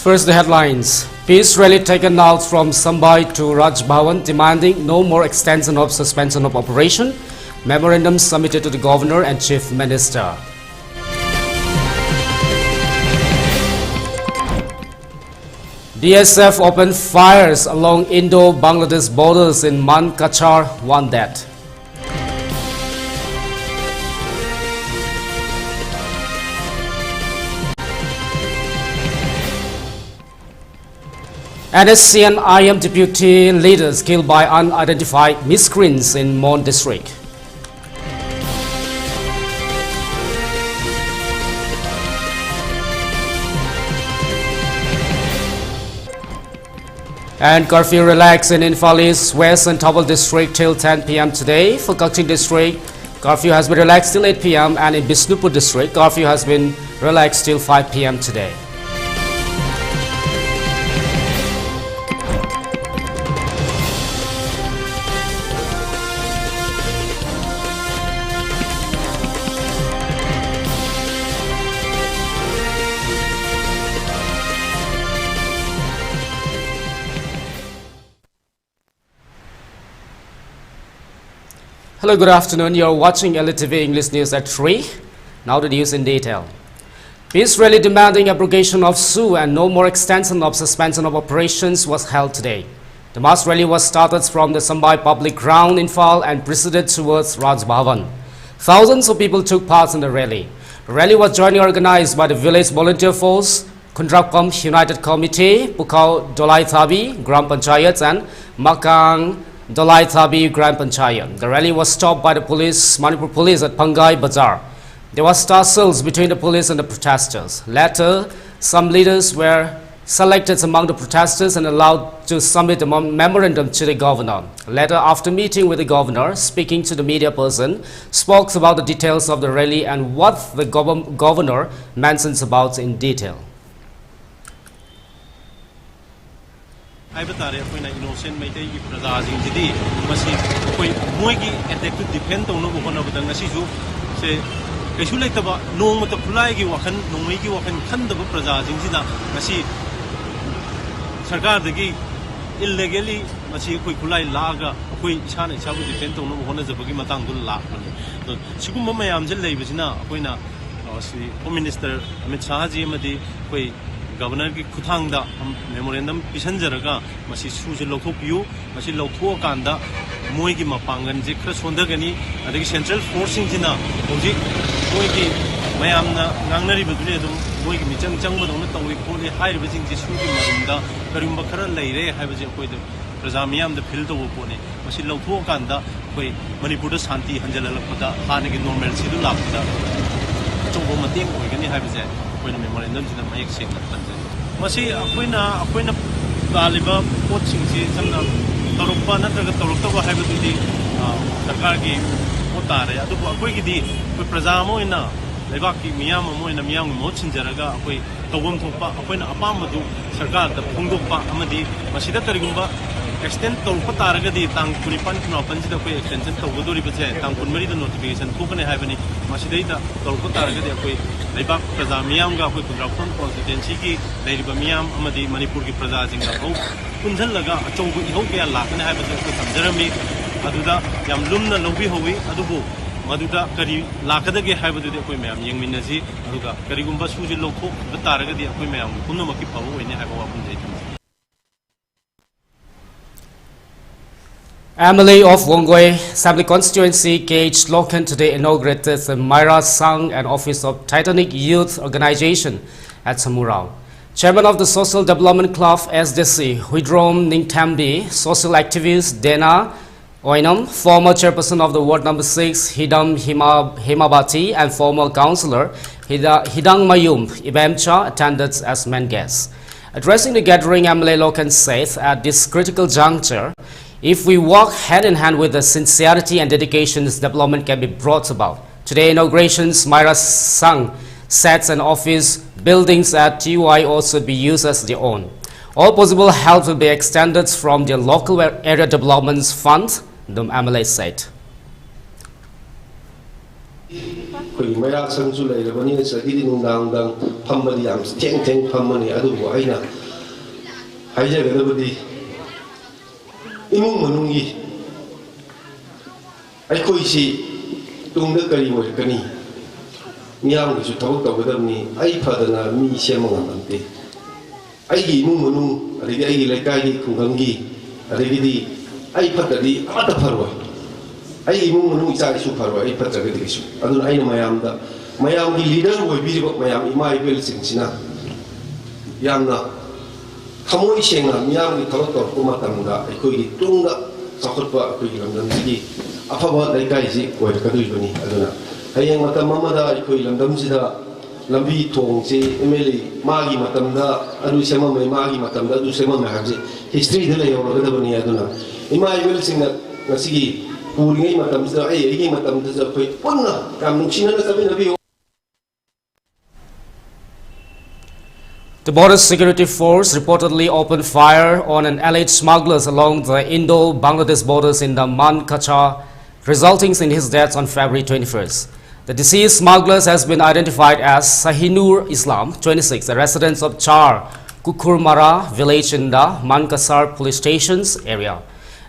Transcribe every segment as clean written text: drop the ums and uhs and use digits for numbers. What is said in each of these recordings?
First, the headlines. Peace rally taken out from Sambai to Raj Bhavan demanding no more extension of suspension of operation. Memorandum submitted to the Governor and Chief Minister. BSF opened fires along Indo-Bangladesh borders in Man Kachar, one death. NSC and IM deputy leaders killed by unidentified miscreants in Mon district. And curfew relaxed in Infalis West and Tawal district till 10 p.m. today. For Kakching district, curfew has been relaxed till 8 p.m. and in Bisnupur district, curfew has been relaxed till 5 p.m. today. Hello, good afternoon. You are watching ELITETV English News at 3. Now the news in detail. Peace rally demanding abrogation of SU and no more extension of suspension of operations was held today. The mass rally was started from the Sambai public ground in Fal and proceeded towards Raj Bhavan. Thousands of people took part in the rally. The rally was jointly organized by the Village Volunteer Force, Kundrapam United Committee, Pukau Dolai Thabi, Gram Panchayat and Makang Dolai Thabi Grand Panchayat. The rally was stopped by the police, Manipur police at Pangai Bazaar. There was tussles between the police and the protesters. Later, some leaders were selected among the protesters and allowed to submit a memorandum to the governor. Later, after meeting with the governor, speaking to the media person, spoke about the details of the rally and what the governor mentions about in detail. Innocent Maitei Brazil Jidi, Masi, Moigi, and they could depend on one of the Nasisu. Say, Kasulitaba, no Motapulagi Wakan, no Miki Wakan, Kandaba Brazil Zina, Masi Sarkar the Gi, illegally, Masi Kulai Laga, Kui Chan and Sabu depend on one of the Bagimatangul Lak. Sukuma Mayamjel Vizina, Quina, Home Minister Amit Sahaji Madi, Kui. Governor की खुदांग दा memorandum पिसन जरगा मसी सूजे लोथो पियो मसी लोथो कांदा मोई की मपांगन जे खर सोंदर Ghani अदगी central forcing जिना होजी मोई की मयामना नांगनरी बदुने दम मोई की मिचंग चंग बदोंना तौई खोले हाइर बजिंग जे सूगी मरुंदा करिम बखर लैरे हाइ बजे कोई द प्रजा मियाम द फिल तो पोने मसी लोथो कांदा कोई मणिपुर द शांति हंजल लखदा हाने की नॉर्मल सिदु लापदा चोबो मतेंग होइगनी हाइ बजे कोई मेमोरेंडम जिना मयक सेंग मसी अखोइना तालिबा पोटसिंगसी समना तरुपा नत्रगा तरुक्तबा हाइबदुदि सरकार की पोतारे अदुबो अखोइगिदि कोई प्रजा मोइना लेबाक की मियाम मोइना मियाम मोट सिंजरगा अखोइ तौबम थोपा अखोइना अपामदु सरकार द फोंगदोपा अमदि मसीदा करिगुंबा एक्सटेंड तौरप तारगदि तांग 25 कुनापन सिदा कोई एक्सटेंशन तौगदोरि बजे तांग 12 द नोटिफिकेशन थोकने हाइबनि मसीदैदा तौरप तारगदि अखोइ लेबाक प्रजा मियामगा अखोइ कुंद्राफम कॉन्स्टिट्यूएंसी की लेरिबा मियाम अमदि मणिपुर की प्रजा जिंगा हौ कुंझलगा अचौबु इहौ कया लाखने हाइबजे अखोइ समजरमी अदुदा याम लुमना लौबि हौवी अदुबु मदुदा करी लाखदगे हाइबदुदि अखोइ मयाम यंगमिनसी अदुगा करिगुंबा सुजि लौथो तारगदि अखोइ मयाम पुनमकी पाव ओइने हाइबा वापन जैथि MLA of Wongoi Assembly Constituency K.H. Loken today inaugurated the Myra Sang and Office of Titanic Youth Organization at Samurao. Chairman of the Social Development Club SDC, Huidrom Ningtambi, social activist Dena Oinam, former chairperson of the Ward Number 6, Hidam Himabati, and former councillor Hidang Mayum Ibemcha attended as main guests. Addressing the gathering, MLA Loken said, at this critical juncture, if we work hand in hand with the sincerity and dedication, this development can be brought about. Today, inaugurations, Myra Sang sets and office buildings at TUI also be used as their own. All possible help will be extended from the local area development fund, the MLA said. ꯑꯩꯈꯣꯏꯒꯤ ꯃꯌꯥꯁꯪꯁꯨ ꯂꯩꯔꯕꯅꯤꯅ ꯁꯤꯗꯒꯤꯗꯤ ꯅꯨꯡꯗꯥꯡ ꯐꯝꯕꯗꯤ ꯌꯥꯝ ꯊꯦꯡ ꯐꯝꯕꯅꯤ ꯑꯗꯨꯕꯨ ꯑꯩꯅ ꯍꯥꯏꯖꯒꯗꯕꯗꯤ ꯏꯃꯨꯡ ꯃꯅꯨꯡꯒꯤ ꯑꯩꯈꯣꯏꯁꯤ ꯇꯨꯡꯗ ꯀꯔꯤ ꯑꯣꯏꯔꯛꯀꯅꯤ ꯃꯤꯌꯥꯝꯒꯤꯁꯨ ꯊꯕꯛ ꯇꯧꯒꯗꯕꯅꯤ ꯑꯩ ꯐꯗꯅ ꯃꯤ ꯁꯦꯝꯕ ꯉꯝꯗꯦ ꯑꯩꯒꯤ ꯏꯃꯨꯡ ꯃꯅꯨꯡ ꯑꯗꯒꯤ ꯑꯩꯒꯤ ꯂꯩꯀꯥꯏꯒꯤ ꯈꯨꯡꯒꯪꯒꯤ ꯑꯗꯒꯤꯗꯤ ꯑꯩ ꯐꯠꯇ꯭ꯔꯗꯤ ꯑꯃꯠꯇ ꯐꯔꯣꯏ ꯑꯩꯒꯤ ꯏꯃꯨꯡ ꯃꯅꯨꯡ ꯏꯆꯥ ꯏꯁꯨ ꯐꯔꯣꯏ ꯑꯩ ꯐꯠꯇ꯭ꯔꯒꯗꯤ ꯀꯩꯁꯨ ꯑꯗꯨꯅ ꯑꯩꯅ ꯃꯌꯥꯝꯒꯤ ꯂꯤꯗꯔ ꯑꯣꯏꯕꯤꯔꯤꯕ ꯃꯌꯥꯝ ꯏꯃꯥ ꯏꯕꯦꯜꯁꯤꯡꯁꯤꯅ ꯌꯥꯝꯅ ꯊꯃꯣꯏ ꯁꯦꯡꯅ ꯃꯤꯌꯥꯝꯒꯤ ꯊꯕꯛ ꯇꯧꯔꯛꯄ ꯃꯇꯝꯗ ꯑꯩꯈꯣꯏꯒꯤ ꯇꯨꯡꯗ ꯆꯥꯎꯈꯠꯄ ꯑꯩꯈꯣꯏꯒꯤ ꯂꯝꯗꯝꯁꯤꯒꯤ ꯑꯐꯕ ꯂꯩꯀꯥꯏꯁꯤ ꯑꯣꯏꯔꯛꯀꯗꯣꯔꯤꯕꯅꯤ ꯑꯗꯨꯅ ꯍꯌꯦꯡ ꯃꯇꯝ ꯑꯃꯗ ꯑꯩꯈꯣꯏ ꯂꯝꯗꯝꯁꯤꯗ ꯂꯝꯕꯤ ꯊꯣꯡꯁꯤ MLA 마기 마탐다 아루 세마메 마기 마탐다 아루 세마메 하지 히스토리 들려요 그러더니 아두나 이마 이걸 생각 나시기 우리의 마탐다 이게 마탐다 거의 뻔나 감동치는 사비나비요. The Border Security Force reportedly opened fire on an alleged smugglers along the Indo-Bangladesh borders in the Mankacha, resulting in his death on February 21st. The deceased smugglers has been identified as Sahinur Islam, 26, a resident of Char Kukurmara village in the Mankasar police station's area.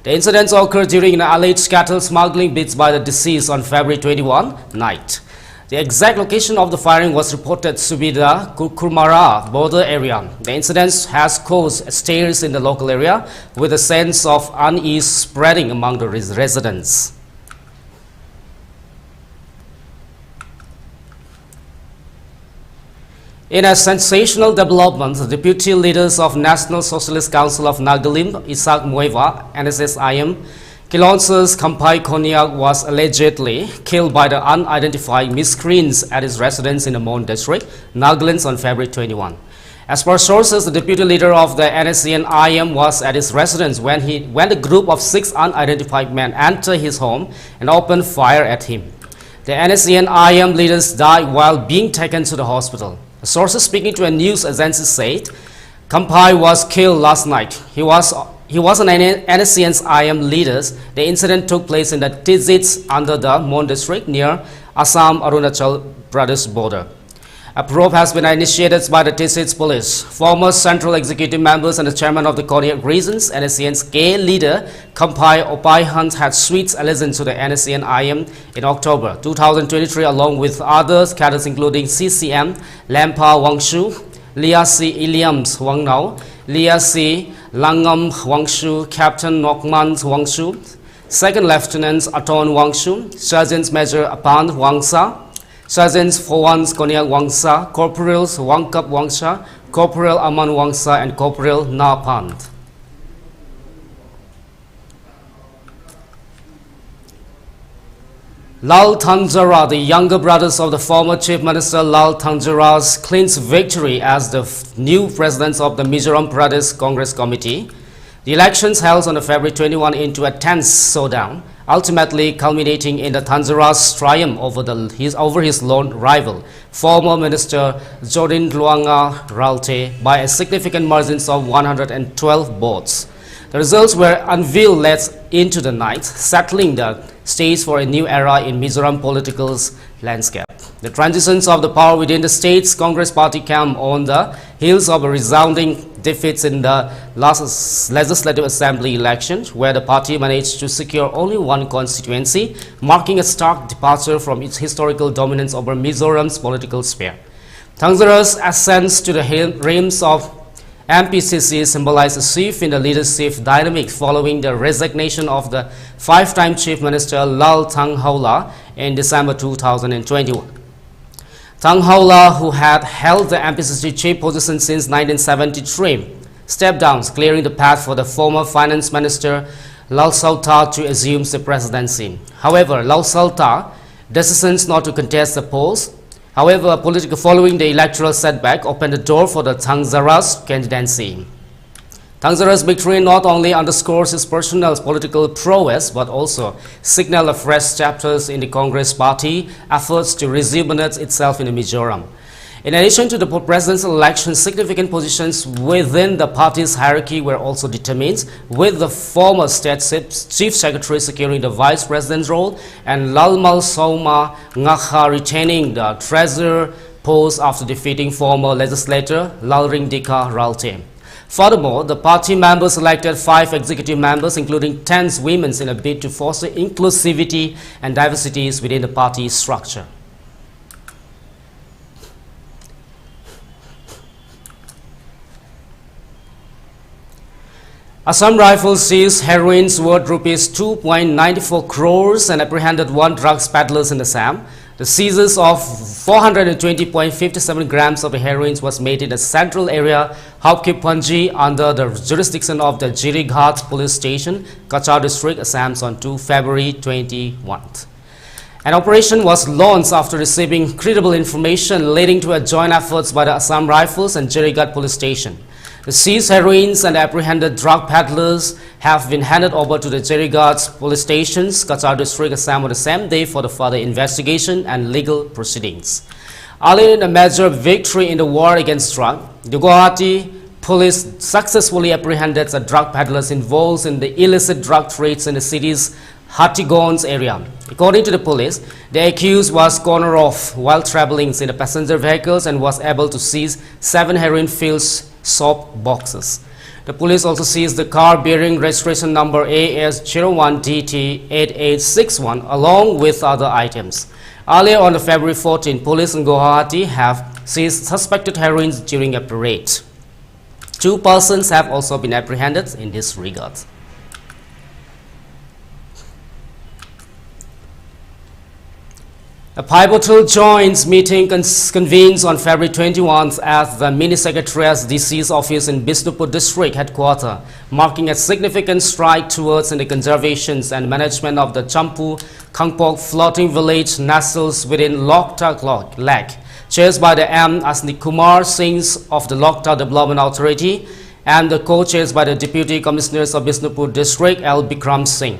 The incidents occurred during an alleged cattle smuggling bids by the deceased on February 21 night. The exact location of the firing was reported to be the Kukurmara border area. The incident has caused stares in the local area, with a sense of unease spreading among the residents. In a sensational development, the deputy leaders of National Socialist Council of Nagalim, Isak Mueva, NSSIM, Kilonsa's Kampai Konyak was allegedly killed by the unidentified miscreants at his residence in the Mon district, Nagaland, on February 21. As per sources, the deputy leader of the NSCN-IM was at his residence when a group of 6 unidentified men entered his home and opened fire at him. The NSCN-IM leaders died while being taken to the hospital. Sources speaking to a news agency said Kampai was killed last night. He was an NSCN's IM leaders. The incident took place in the Tizits under the Mon district near Assam-Arunachal Pradesh border. A probe has been initiated by the Tizits police. Former central executive members and the chairman of the Konyak regions, NSCN's K leader Kampai Opai Hunt had sweet allegiance to the NSCN IM in October 2023 along with other cadres including CCM, Lampa Wangshu, Lia C. Iliams Wangnau, Lia C. Langam Wangshu, Captain Nokman Wangshu, Second Lieutenant Aton Wangshu, Sergeant Major Apan Wangsa, Sergeants Fowans Konyak Wangsa, Corporals Wangkap Wangsha, Corporal Aman Wangsa, and Corporal Napand. Lal Thanjara, the younger brothers of the former Chief Minister Lal Thanjara's clinched victory as the new president of the Mizoram Pradesh Congress Committee. The elections held on February 21 into a tense showdown, ultimately culminating in the Thanjara's triumph over his lone rival, former Minister Jodin Luanga Ralte, by a significant margin of 112 votes. The results were unveiled late into the night, settling the stage for a new era in Mizoram political landscape. The transitions of the power within the state's Congress party came on the heels of a resounding defeats in the last Legislative Assembly election, where the party managed to secure only one constituency, marking a stark departure from its historical dominance over Mizoram's political sphere. Thanjara's ascent to the realms of MPCC symbolized a shift in the leadership dynamic following the resignation of the 5-time Chief Minister Lal Thanghaula in December 2021. Thanghaula, who had held the MPCC chief position since 1973, stepped down, clearing the path for the former Finance Minister Lal Salta to assume the presidency. However, Lal Salta's decision not to contest the polls, following the electoral setback, opened the door for the Thanjara's candidacy. Thanjara's victory not only underscores his personal political prowess, but also signaled a fresh chapter in the Congress party efforts to rejuvenate itself in Mizoram. In addition to the presidential election, significant positions within the party's hierarchy were also determined, with the former state chief secretary securing the vice president's role and Lalmal Soma Ngakha retaining the treasurer post after defeating former legislator Lalring Dika Ralte. Furthermore, the party members elected 5 executive members, including 10 women, in a bid to foster inclusivity and diversities within the party structure. Assam Rifles seized heroines worth rupees 2.94 crores and apprehended 1 drugs peddlers in Assam. The seizures of 420.57 grams of heroin was made in the central area Hapki Panji under the jurisdiction of the Jirighat police station, Kachar district, Assam on 2 February 2021. An operation was launched after receiving credible information leading to a joint efforts by the Assam Rifles and Jirighat police station. The seized heroines and apprehended drug peddlers have been handed over to the Jirighat police stations, Kachar district, Assam on the same day for the further investigation and legal proceedings. Earlier in a major victory in the war against drug, the Guwahati police successfully apprehended the drug peddlers involved in the illicit drug trades in the city's Hatigons area. According to the police, the accused was cornered off while traveling in the passenger vehicles and was able to seize 7 heroin-filled soap boxes. The police also seized the car bearing registration number AS01DT8861 along with other items. Earlier on February 14, police in Guwahati have seized suspected heroin during a parade. 2 persons have also been apprehended in this regard. A pivotal joint meeting convenes on February 21 at the Mini Secretariat's DC's office in Bishnupur district headquarters, marking a significant stride towards the conservation and management of the Champu Kangpok floating village nestles within Loktak Lake, chaired by the M. Asni Kumar Singh of the Loktak Development Authority and the co-chairs by the Deputy Commissioners of Bishnupur district L. Bikram Singh.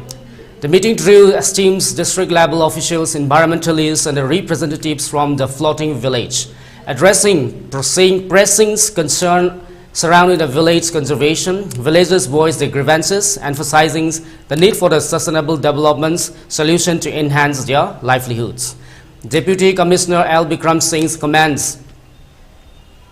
The meeting drew esteemed district-level officials, environmentalists, and the representatives from the floating village, addressing pressing concern surrounding the village conservation. Villagers voiced their grievances, emphasizing the need for the sustainable development solution to enhance their livelihoods. Deputy Commissioner L. Bikram Singh commends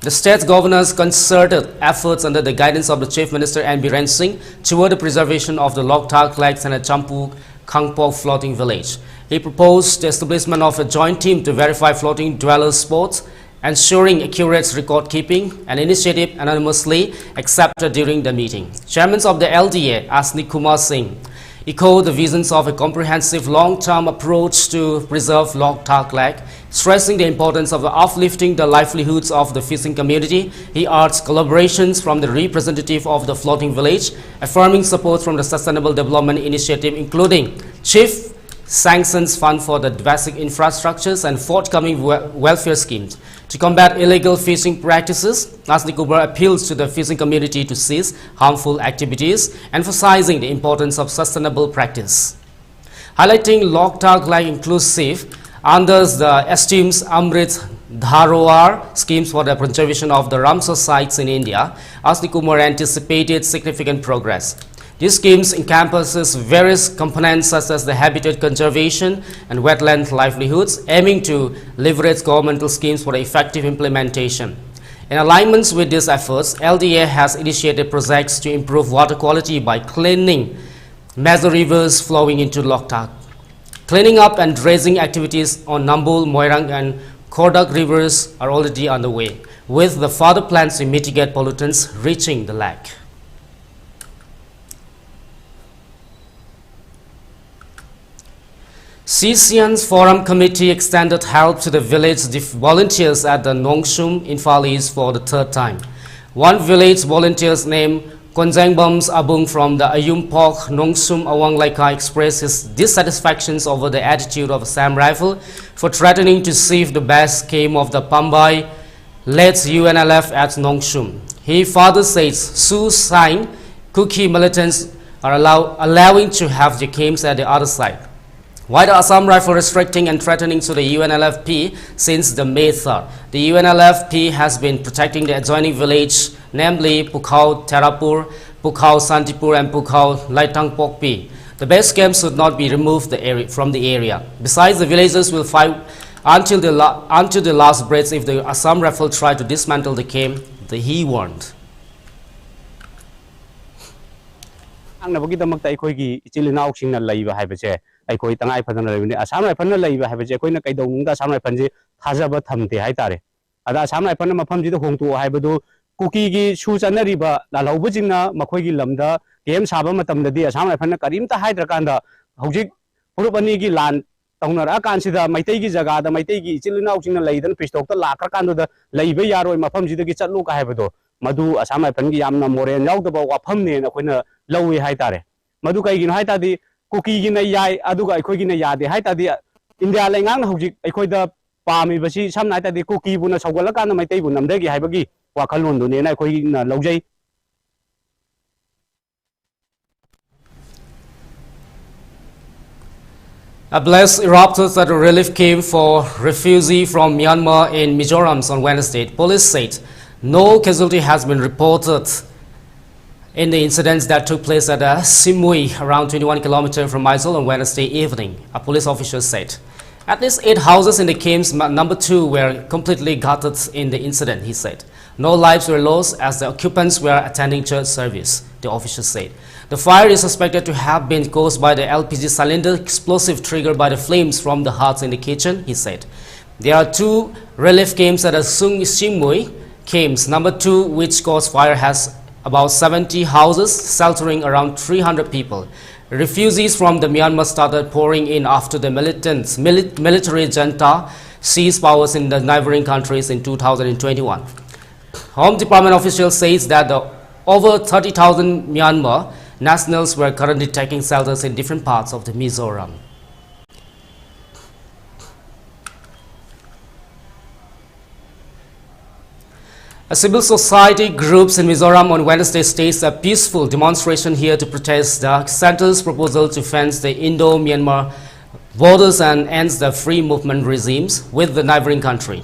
the state governor's concerted efforts under the guidance of the Chief Minister N. Biren Singh toward the preservation of the Loktak Lakes and the Champu Kangpok floating village. He proposed the establishment of a joint team to verify floating dwellers' spots, ensuring accurate record keeping, an initiative anonymously accepted during the meeting. Chairman of the LDA, Asni Kumar Singh, echoed the visions of a comprehensive long-term approach to preserve Loktak Lake, stressing the importance of uplifting the livelihoods of the fishing community. He urged collaborations from the representative of the floating village, affirming support from the Sustainable Development Initiative, including Chief Sanctions Fund for the basic infrastructures and forthcoming welfare schemes. To combat illegal fishing practices, Asni Kumar appeals to the fishing community to cease harmful activities, emphasizing the importance of sustainable practice. Highlighting Loktak Lake inclusive under the esteemed Amrit Dharowar schemes for the conservation of the Ramsar sites in India, Asni Kumar anticipated significant progress. These schemes encompasses various components such as the habitat conservation and wetland livelihoods, aiming to leverage governmental schemes for effective implementation. In alignment with these efforts, LDA has initiated projects to improve water quality by cleaning major rivers flowing into Loktak. Cleaning up and dredging activities on Nambul, Moirang and Kordak rivers are already underway, with the further plans to mitigate pollutants reaching the lake. CCN's Forum Committee extended help to the village volunteers at the Nongshum Infal East for the 3rd time. One village volunteers named Konjangbams Abung from the Ayumpok Nongshum Awang Laika expressed his dissatisfactions over the attitude of Assam Rifle for threatening to seize the best game of the Panmei led UNLF at Nongshum. He further says Sioux Sign Kuki militants are allowing to have the games at the other side. Why the Assam Rifle restricting and threatening to the UNLFP since the May 3rd? The UNLFP has been protecting the adjoining village, namely Pukhao Terapur, Pukhao Santipur and Pukhao Laitang Pokpi. The base camp should not be removed from the area. Besides, the villagers will fight until the last breath if the Assam Rifle try to dismantle the camp, he warned. ꯑꯩꯈꯣꯏ ꯇꯉꯥꯏ ꯐꯗꯅ ꯂꯩꯕꯅꯤ ꯑꯁꯥꯝ ꯔꯥꯏꯐꯜꯅ ꯂꯩꯕ ꯍꯥꯏꯕꯁꯦ ꯑꯩꯈꯣꯏꯅ ꯀꯩꯗꯧꯅꯨꯡꯗ ꯑꯁꯥꯝ ꯔꯥꯏꯐꯜꯁꯦ ꯊꯥꯖꯕ ꯊꯝꯗꯦ ꯍꯥꯏꯇꯥꯔꯦ ꯑꯗ ꯑꯁꯥꯝ ꯔꯥꯏꯐꯜꯅ ꯃꯐꯝꯁꯤꯗ ꯍꯣꯡꯇꯣꯛꯑꯣ ꯍꯥꯏꯕꯗꯨ ꯀꯨꯀꯤꯒꯤ ꯁꯨ ꯆꯠꯅꯔꯤꯕ ꯂꯥꯜꯍꯧꯕꯁꯤꯡꯅ ꯃꯈꯣꯏꯒꯤ ꯂꯝꯗ ꯀꯦꯝ ꯁꯥꯕ ꯃꯇꯝꯗꯗꯤ ꯑꯁꯥꯝ ꯔꯥꯏꯐꯜꯅ ꯀꯔꯤꯝꯇ ꯍꯥꯏꯗ꯭ꯔꯀꯥꯟꯗ ꯍꯧꯖꯤꯛ ꯐꯨꯔꯨꯞ ꯑꯅꯤꯒꯤ ꯂꯥꯟ ꯇꯧꯅꯔꯛꯑꯀꯥꯟꯁꯤꯗ ꯃꯩꯇꯩꯒꯤ ꯖꯒꯥꯗ ꯃꯩꯇꯩꯒꯤ ꯏꯆꯤꯜ ꯏꯅꯥꯎꯁꯤꯡꯅ ꯂꯩꯗꯅ ꯄꯤꯁꯇꯣꯛꯇ ꯂꯥꯛꯈ꯭ꯔꯀꯥꯟꯗꯨꯗ ꯂꯩꯕ ꯌꯥꯔꯣꯏ ꯃꯐꯝꯁꯤꯗꯒꯤ ꯆꯠꯂꯨ ꯍꯥꯏꯕꯗꯣ ꯃꯗꯨ ꯑꯁꯥꯝ ꯔꯥꯏꯐꯜꯒꯤ ꯌꯥꯝꯅ ꯃꯣꯔꯦꯜ ꯌꯥꯎꯗꯕ ꯋꯥꯐꯝꯅꯦꯅ ꯑꯩꯈꯣꯏꯅ ꯂꯧꯏ ꯍꯥꯏꯇꯥꯔꯦ ꯃꯗꯨ ꯀꯩꯒꯤꯅꯣ ꯍꯥꯏꯇꯥꯔꯗꯤ ꯀꯨꯀꯤꯒꯤꯅ ꯌꯥꯏ ꯑꯗꯨꯒ ꯑꯩꯈꯣꯏꯒꯤꯅ ꯌꯥꯗꯦ ꯍꯥꯏꯇꯥꯔꯗꯤ ꯏꯟꯗꯤꯌꯥ ꯂꯩꯉꯥꯛꯅ ꯍꯧꯖꯤꯛ ꯑꯩꯈꯣꯏꯗ ꯄꯥꯝꯃꯤꯕꯁꯤ ꯁꯝꯅ ꯍꯥꯏꯇꯥꯔꯗꯤ ꯀꯨꯀꯤꯕꯨꯅ ꯁꯧꯒꯠꯂꯀꯥꯟꯗ ꯃꯩꯇꯩꯕꯨ ꯅꯝꯊꯒꯤ ꯍꯥꯏꯕꯒꯤ ꯋꯥꯈꯜꯂꯣꯟꯗꯨꯅꯦꯅ ꯑꯩꯈꯣꯏꯅ ꯂꯧꯖꯩ. A blast erupted at a relief camp for refugees from Myanmar in Mizoram on Wednesday. Police said no casualty has been reported in the incidents that took place at Simui, around 21 kilometers from Aizawl on Wednesday evening, a police official said. At least 8 houses in the camp's number 2 were completely gutted in the incident, he said. No lives were lost as the occupants were attending church service, the official said. The fire is suspected to have been caused by the LPG cylinder explosive triggered by the flames from the hearths in the kitchen, he said. There are 2 relief camps at Simui camps. Number 2, which caused fire, has about 70 houses, sheltering around 300 people. Refugees from the Myanmar started pouring in after the military junta seized powers in the neighboring countries in 2021. Home Department officials say that over 30,000 Myanmar nationals were currently taking shelters in different parts of the Mizoram. Civil society groups in Mizoram on Wednesday staged a peaceful demonstration here to protest the centre's proposal to fence the Indo-Myanmar borders and end the free movement regimes with the neighboring country.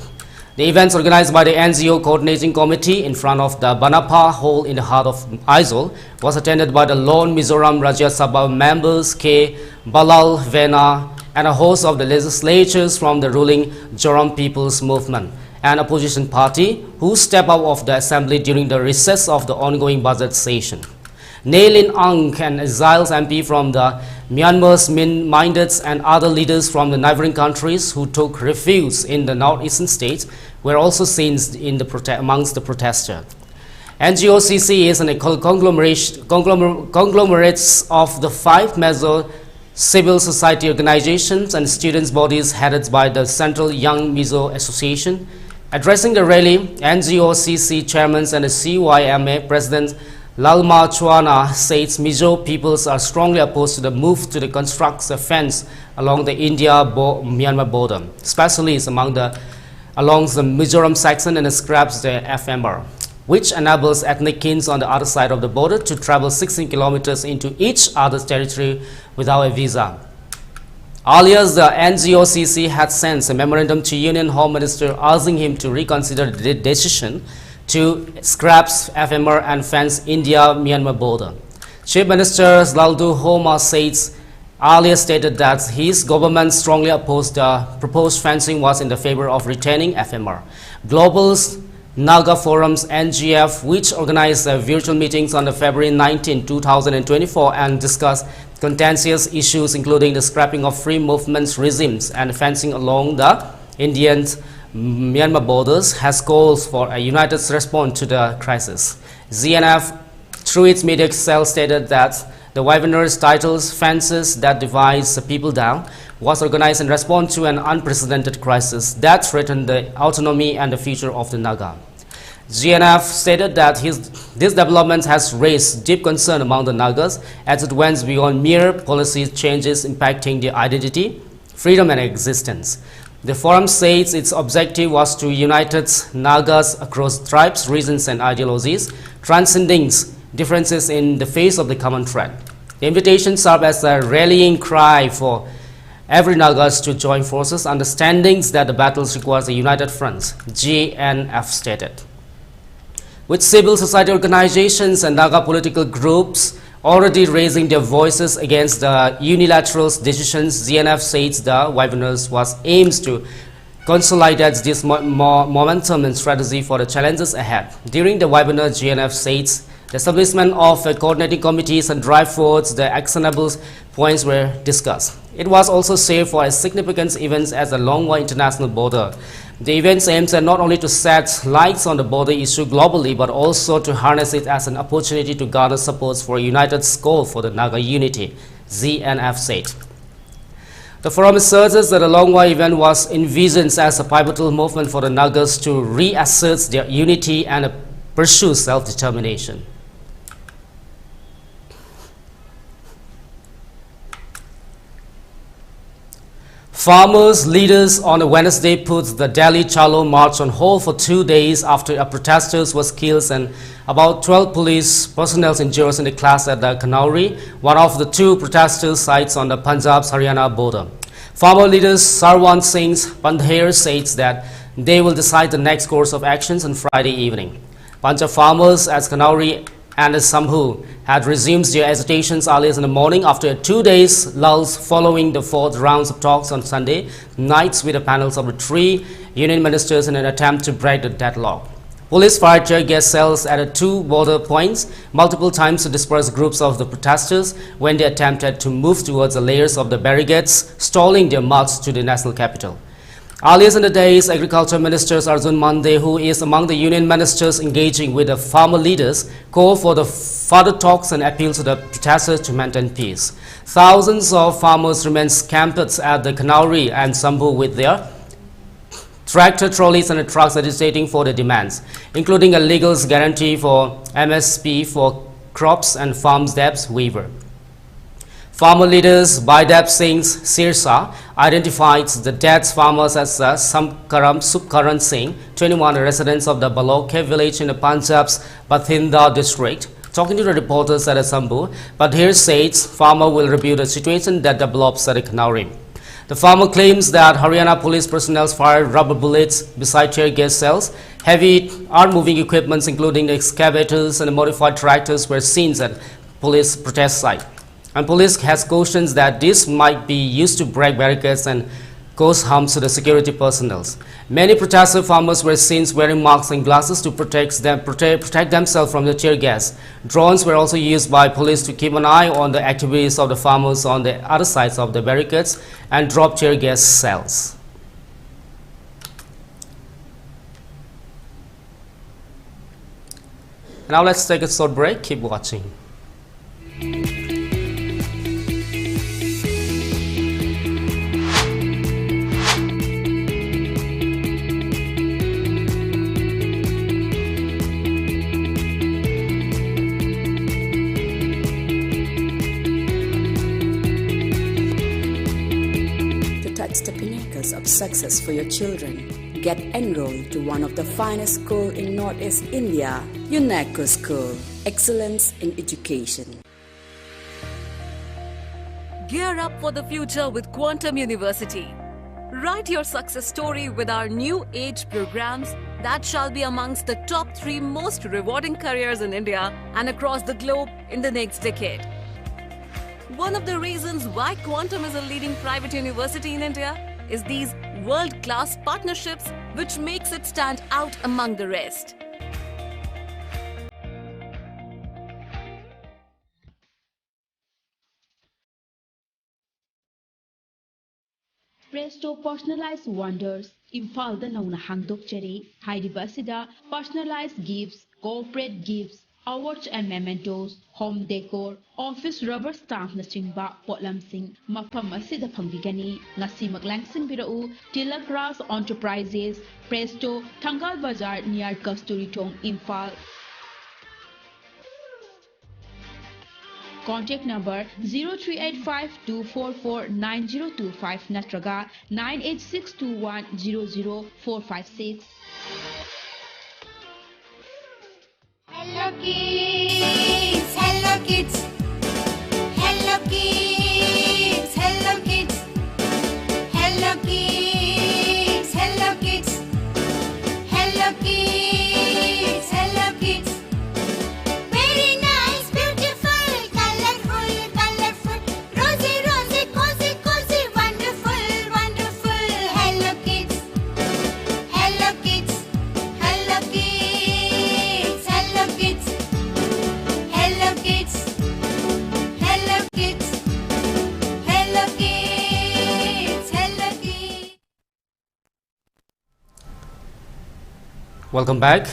The events organized by the NGO Coordinating Committee in front of the Banapa Hall in the heart of Aizawl was attended by the lone Mizoram Rajya Sabha members K. Balal Vena and a host of the legislatures from the ruling Joram People's Movement, an opposition party who stepped out of the assembly during the recess of the ongoing budget session. Nailin Ang, an exiled MP from the Myanmar's Minded and other leaders from the neighboring countries who took refuge in the northeastern states were also seen in the amongst the protesters. NGOCC is a conglomerate of the 5 major civil society organizations and students' bodies headed by the Central Young Mizo Association. Addressing the rally, NGOCC chairman and the CYMA president Lalma Chuana says Mizo peoples are strongly opposed to the move to construct a fence along the India-Myanmar border, especially along the Mizoram section and scraps the FMR, which enables ethnic kins on the other side of the border to travel 16 kilometers into each other's territory without a visa. Earlier, the NGOCC had sent a memorandum to Union Home Minister urging him to reconsider the decision to scrap FMR and fence India-Myanmar border. Chief Minister Laldu Homa says earlier stated that his government strongly opposed the proposed fencing was in the favor of retaining FMR. Global's Naga Forums NGF, which organized virtual meetings on February 19, 2024 and discussed contentious issues including the scrapping of free movements regimes and fencing along the Indian-Myanmar borders, has called for a united response to the crisis. ZNF, through its media cell, stated that the webinar's titles "Fences That Divide the People Down" was organized in response to an unprecedented crisis that threatened the autonomy and the future of the Naga. GNF stated that this development has raised deep concern among the Nagas as it went beyond mere policy changes impacting their identity, freedom and existence. The forum says its objective was to unite Nagas across tribes, regions and ideologies, transcending differences in the face of the common threat. The invitation served as a rallying cry for every Nagas to join forces, understandings that the battles requires a united front, GNF stated. With civil society organizations and Naga political groups already raising their voices against the unilateral decisions, GNF says the webinars was aims to consolidate this momentum and strategy for the challenges ahead. During the webinar, GNF says the establishment of coordinating committees and drive forwards the actionable points were discussed. It was also said for a significant event as the Longwa International Border. The event aims not only to set lights on the border issue globally, but also to harness it as an opportunity to garner support for a united goal for the Naga unity, ZNF said. The forum asserts that the Longwa event was envisioned as a pivotal movement for the Nagas to reassert their unity and pursue self-determination. Farmers' leaders on a Wednesday put the Delhi Chalo March on hold for 2 days after a protester was killed and about 12 police personnel injured in the clash at the Kanauri, one of the 2 protester sites on the Punjab-Haryana border. Farmer leaders Sarwan Singh Pandher says that they will decide the next course of actions on Friday evening. Punjab farmers at Kanauri and Sambhu had resumed their agitations early in the morning after 2 days lulls following the 4th rounds of talks on Sunday nights with the panels of the 3 union ministers in an attempt to break the deadlock. Police fired tear gas cells at 2 border points multiple times to disperse groups of the protesters when they attempted to move towards the layers of the barricades, stalling their march to the national capital. Earlier in the days, Agriculture Minister Arjun Mande, who is among the union ministers engaging with the farmer leaders, called for the further talks and appeals to the protesters to maintain peace. Thousands of farmers remain camped at the Kanauri and Sambhu with their tractor trolleys and trucks agitating for their demands, including a legal guarantee for MSP for crops and farms debts waiver. Farmer leaders Baidep Singh Sirsa identified the dead farmers as Subkaran Singh, 21 residents of the Baloke village in the Punjab's Bathinda district. Talking to the reporters at Sambhu, Badhir says farmer will review the situation that develops at Kanauri. The farmer claims that Haryana police personnel fired rubber bullets beside tear gas cells. Heavy arm-moving equipments, including the excavators and modified tractors, were seen at police protest site. And police has cautioned that this might be used to break barricades and cause harm to the security personnel. Many protester farmers were seen wearing masks and glasses to protect themselves from the tear gas. Drones were also used by police to keep an eye on the activities of the farmers on the other sides of the barricades and drop tear gas cells. Now let's take a short break. Keep watching. The pinnacles of success for your children. Get enrolled to one of the finest schools in Northeast India, UNESCO School. Excellence in education. Gear up for the future with Quantum University. Write your success story with our new age programs that shall be amongst the top 3 most rewarding careers in India and across the globe in the next decade. One of the reasons why Quantum is a leading private university in India is these world-class partnerships, which makes it stand out among the rest. Presto personalized wonders. Imphal da nauna hangdok chari. Haidibasida personalized gifts, corporate gifts, awards and mementos, home decor, office rubber stamp na chingba potlamsing mafam asida phangbigani ngasi maglangsing birau Tilakras Enterprises, Presto, Thangal Bazar near Kasturi Thong, Imphal. Contact number 0385-244-9025 natraga 98621-00456. Hello kids, hello kids, hello kids, hello kids. Welcome back.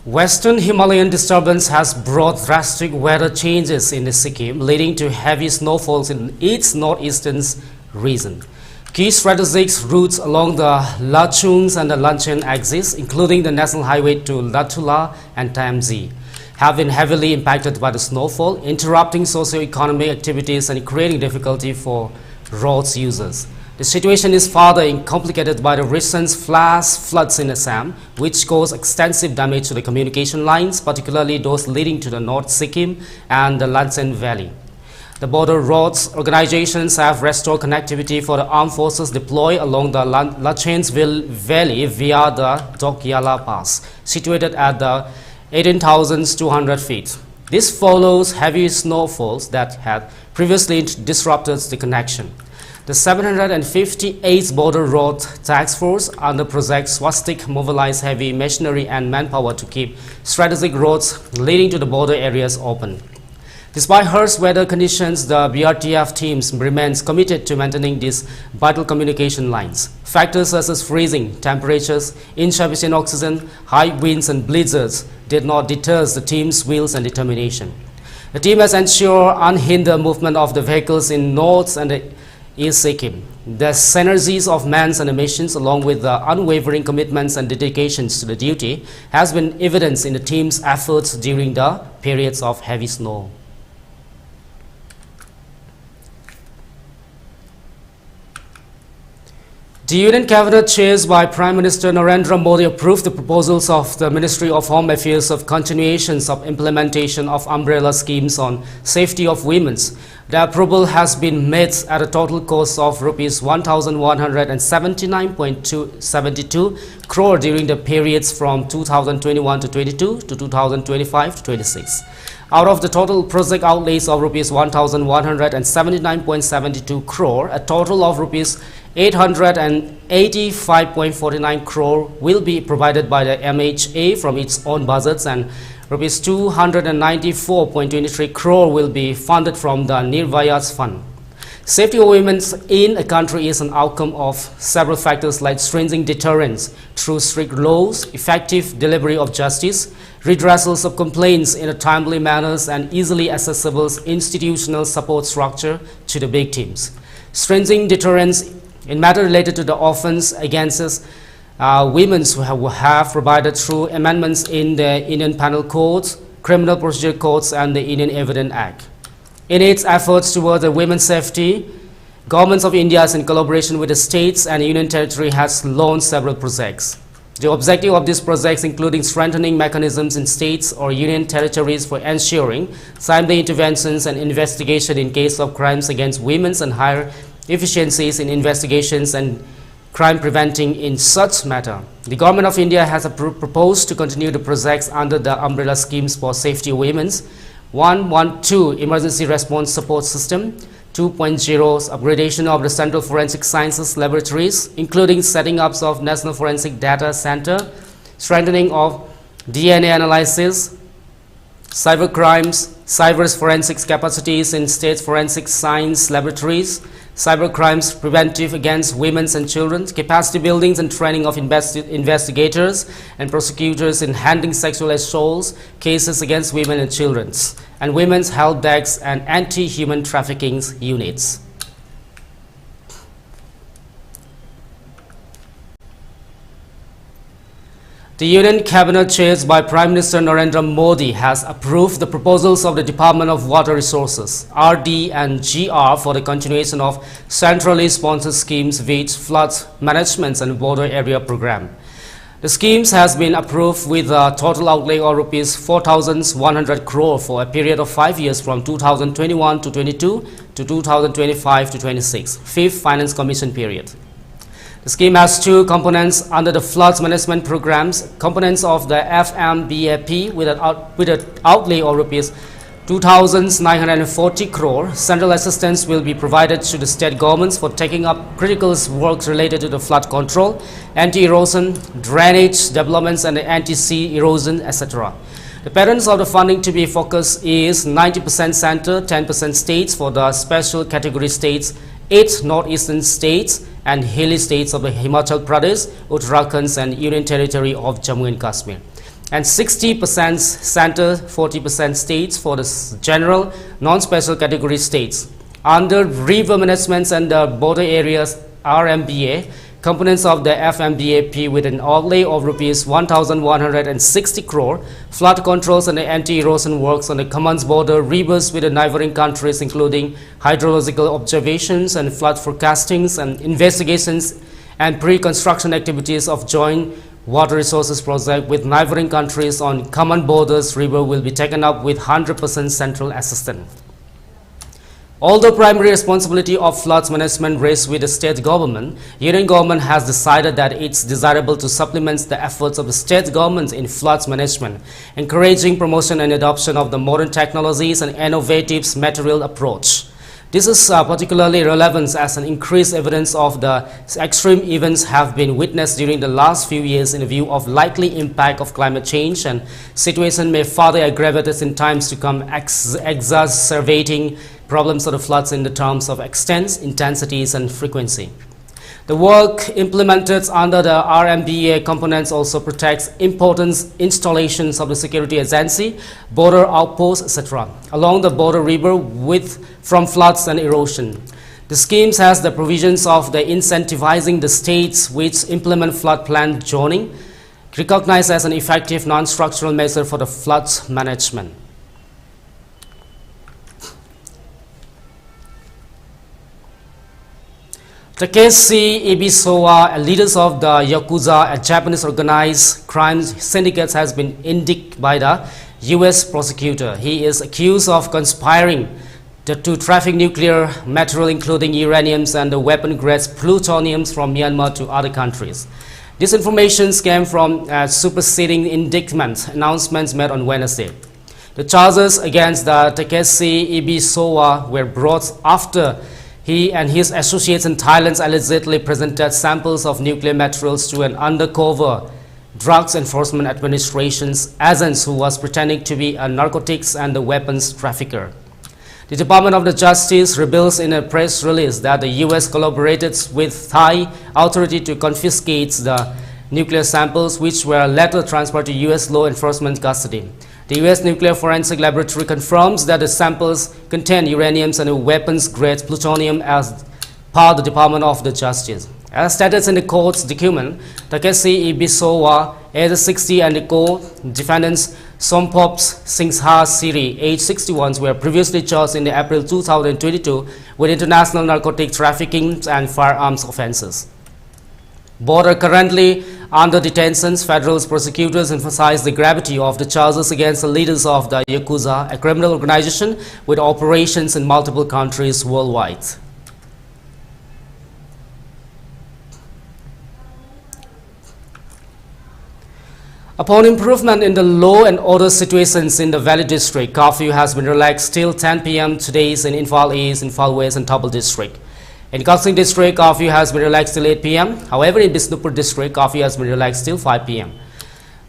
Western Himalayan disturbance has brought drastic weather changes in Sikkim, leading to heavy snowfalls in its northeastern region. Key strategic routes along the Lachungs and the Lanchen axis, including the national highway to Latula and Tamzi, have been heavily impacted by the snowfall, interrupting socio-economic activities and creating difficulty for roads users. The situation is further complicated by the recent flash floods in Assam, which caused extensive damage to the communication lines, particularly those leading to the North Sikkim and the Lanchen Valley. The border roads organizations have restored connectivity for the armed forces deployed along the Lachensville Valley via the Dokyala Pass, situated at the 18,200 feet. This follows heavy snowfalls that had previously disrupted the connection. The 758th Border Road Task Force under Project Swastik mobilized heavy machinery and manpower to keep strategic roads leading to the border areas open. Despite harsh weather conditions, the BRTF teams remains committed to maintaining these vital communication lines. Factors such as freezing temperatures, insufficient oxygen, high winds and blizzards did not deter the team's will and determination. The team has ensured unhindered movement of the vehicles in North and East Sikkim. The synergies of man and missions, along with the unwavering commitments and dedications to the duty, has been evidenced in the team's efforts during the periods of heavy snow. The Union Cabinet, chaired by Prime Minister Narendra Modi, approved the proposals of the Ministry of Home Affairs of continuations of implementation of umbrella schemes on safety of women. The approval has been made at a total cost of Rs 1,179.72 crore during the periods from 2021 to 22 to 2025 to 26. Out of the total project outlays of Rs 1,179.72 crore, a total of Rs 885.49 crore will be provided by the MHA from its own budgets, and Rs 294.23 crore will be funded from the Nirvayas Fund. Safety of women in a country is an outcome of several factors like strengthening deterrence through strict laws, effective delivery of justice, redressals of complaints in a timely manner, and easily accessible institutional support structure to the victims. Strengthening deterrence in matter related to the offense against women who have provided through amendments in the Indian Penal Codes, Criminal Procedure Codes, and the Indian Evidence Act. In its efforts towards the women's safety, Governments of India, in collaboration with the states and Union Territory, has launched several projects. The objective of these projects including strengthening mechanisms in states or union territories for ensuring timely interventions and investigation in case of crimes against women, and higher efficiencies in investigations and crime preventing in such matter. The Government of India has proposed to continue the projects under the umbrella schemes for safety of women: 112 Emergency Response Support System, 2.0 upgradation of the Central Forensic Sciences Laboratories, including setting up of National Forensic Data Center, strengthening of DNA analysis, cyber crimes, cyber forensics capacities in state forensic science laboratories, cyber crimes preventive against women and children, capacity buildings and training of investigators and prosecutors in handling sexual assaults cases against women and children, and women's health desks and anti-human trafficking units. The Union Cabinet, chaired by Prime Minister Narendra Modi, has approved the proposals of the Department of Water Resources, RD and GR, for the continuation of centrally sponsored schemes with flood management and border area program. The schemes has been approved with a total outlay of Rs 4,100 crore for a period of 5 years from 2021 to 22 to 2025 to 26, fifth Finance Commission period. The scheme has two components under the floods management programs: components of the FMBAP with an outlay of Rs 2,940 crore. Central assistance will be provided to the state governments for taking up critical works related to the flood control, anti-erosion, drainage developments, and anti-sea erosion, etc. The patterns of the funding to be focused is 90% center, 10% states for the special category states, 8 northeastern states, and hilly states of the Himachal Pradesh, Uttarakhand and Union Territory of Jammu and Kashmir. And 60% center, 40% states for the general, non-special category states. Under river managements and the border areas RMBA, components of the FMBAP with an outlay of rupees 1,160 crore, flood controls and anti-erosion works on the command's border rivers with the neighboring countries, including hydrological observations and flood forecastings and investigations and pre-construction activities of joint water resources project with neighboring countries on common borders river will be taken up with 100% central assistance. Although primary responsibility of floods management rests with the state government, Union government has decided that it's desirable to supplement the efforts of the state government in floods management, encouraging promotion and adoption of the modern technologies and innovative material approach. This is particularly relevant as an increased evidence of the extreme events have been witnessed during the last few years in view of likely impact of climate change, and situation may further aggravate in times to come, exacerbating problems of the floods in the terms of extent, intensities and frequency. The work implemented under the RMBA components also protects important installations of the security agency, border outposts, etc. along the border river from floods and erosion. The schemes has the provisions of the incentivizing the states which implement flood plan zoning, recognized as an effective non-structural measure for the floods management. Takeshi Ibisowa, leaders of the Yakuza, a Japanese organized crime syndicate, has been indicted by the U.S. prosecutor. He is accused of conspiring to traffic nuclear material, including uraniums and the weapon-grade plutoniums from Myanmar to other countries. This information came from superseding indictment announcements made on Wednesday. The charges against the Takeshi Ibisowa were brought after he and his associates in Thailand allegedly presented samples of nuclear materials to an undercover Drugs Enforcement Administration's agent who was pretending to be a narcotics and a weapons trafficker. The Department of Justice reveals in a press release that the U.S. collaborated with Thai authority to confiscate the nuclear samples, which were later transferred to U.S. law enforcement custody. The U.S. Nuclear Forensic Laboratory confirms that the samples contain uraniums and weapons-grade plutonium as per the Department of Justice. As stated in the court's document, Takeshi Ibisowa, age 60, and the co-defendants Sompops Singha Siri, age 61, were previously charged in April 2022 with international narcotic trafficking and firearms offenses. Both are currently under detention. Federal prosecutors emphasize the gravity of the charges against the leaders of the Yakuza, a criminal organization with operations in multiple countries worldwide. Upon improvement in the law and order situations in the Valley District, curfew has been relaxed till 10 p.m. today in Imphal East, Imphal West and Thabal District. In Gaikulung District, curfew has been relaxed till 8 p.m. However, in Bishnupur District, curfew has been relaxed till 5 p.m.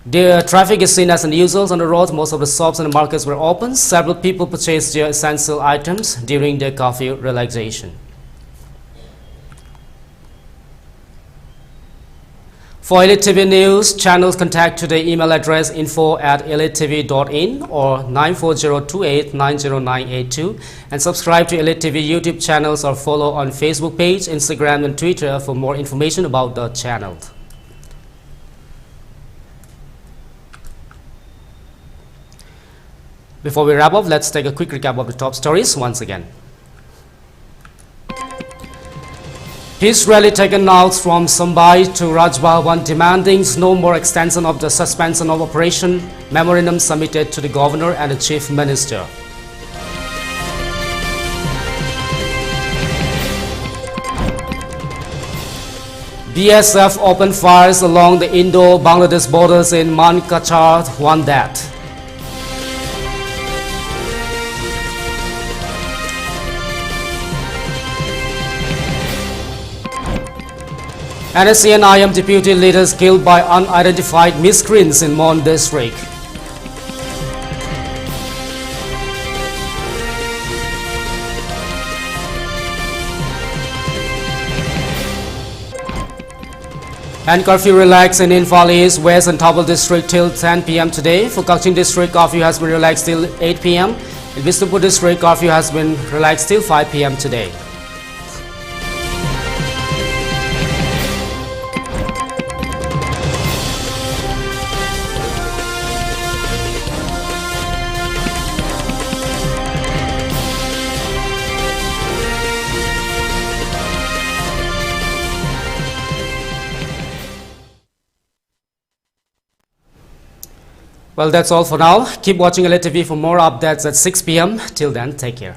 The traffic is seen as unusual on the roads. Most of the shops and the markets were open. Several people purchased their essential items during the curfew relaxation. For ELITETV News channels, contact to the email address info@elitetv.in or 94028909882 and subscribe to ELITETV YouTube channels or follow on Facebook page, Instagram and Twitter for more information about the channel. Before we wrap up, let's take a quick recap of the top stories once again. Peace rally taken out from Sombai to Raj Bhavan demanding no more extension of the suspension of operation. Memorandum submitted to the governor and the chief minister. BSF opened fires along the Indo-Bangladesh borders in Mankachar, one death. NSC and IM deputy leaders killed by unidentified miscreants in Mon district. And curfew relaxed in Imphal East, West and Thabal district till 10 p.m. today. For Kaching district, curfew has been relaxed till 8 p.m. In Visnupur district, curfew has been relaxed till 5 p.m. today. Well, that's all for now. Keep watching ELITETV for more updates at 6 p.m. Till then, take care.